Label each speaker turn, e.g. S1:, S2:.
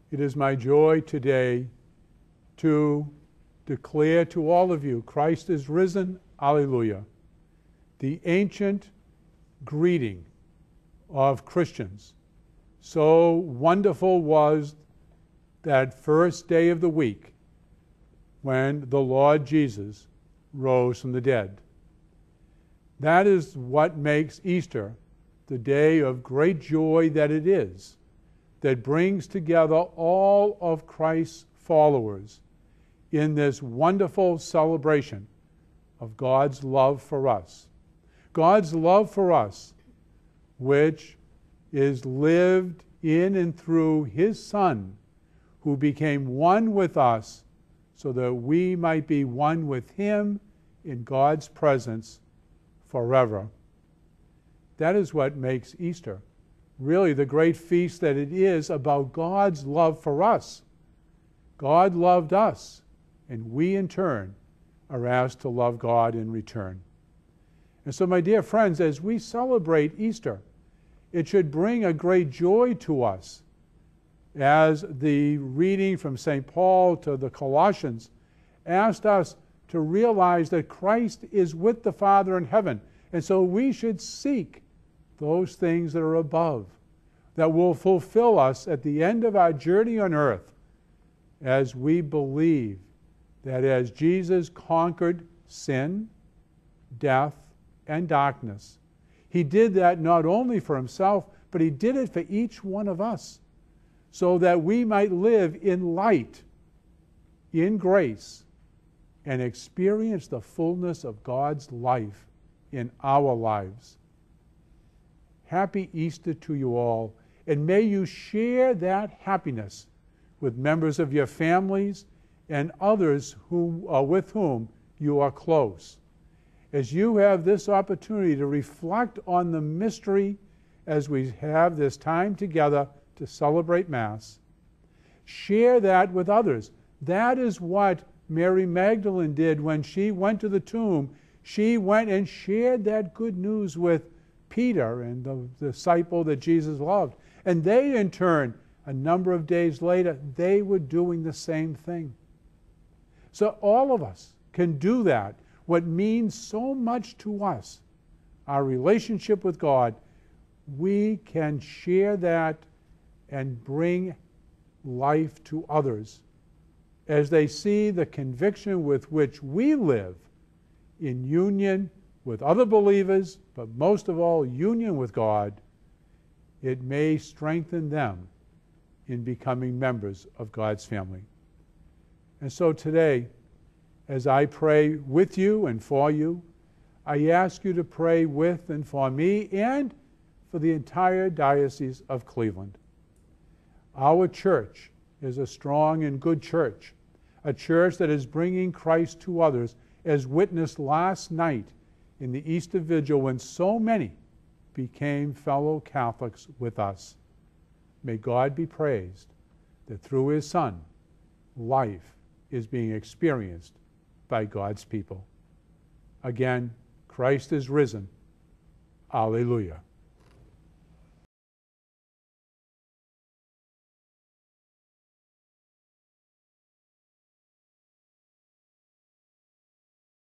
S1: It is my joy today to declare to all of you, Christ is risen, alleluia. The ancient greeting of Christians. So wonderful was that first day of the week when the Lord Jesus rose from the dead. That is what makes Easter the day of great joy that it is, that brings together all of Christ's followers in this wonderful celebration of God's love for us. God's love for us, which is lived in and through His Son, who became one with us so that we might be one with Him in God's presence forever. That is what makes Easter really the great feast that it is about God's love for us. God loved us, and we in turn are asked to love God in return. And so, my dear friends, as we celebrate Easter, it should bring a great joy to us, as the reading from St. Paul to the Colossians asked us to realize that Christ is with the Father in heaven. And so we should seek those things that are above, that will fulfill us at the end of our journey on earth, as we believe that as Jesus conquered sin, death, and darkness, He did that not only for Himself, but He did it for each one of us, so that we might live in light, in grace, and experience the fullness of God's life in our lives. Happy Easter to you all, and may you share that happiness with members of your families and others with whom you are close. As you have this opportunity to reflect on the mystery as we have this time together to celebrate Mass, share that with others. That is what Mary Magdalene did when she went to the tomb. She went and shared that good news with Peter and the disciple that Jesus loved. And they, in turn, a number of days later, they were doing the same thing. So all of us can do that. What means so much to us, our relationship with God, we can share that and bring life to others as they see the conviction with which we live in union with other believers, but most of all, union with God. It may strengthen them in becoming members of God's family. And so today, as I pray with you and for you, I ask you to pray with and for me and for the entire Diocese of Cleveland. Our church is a strong and good church, a church that is bringing Christ to others, as witnessed last night in the Easter Vigil when so many became fellow Catholics with us. May God be praised that through His Son, life is being experienced by God's people. Again, Christ is risen. Alleluia.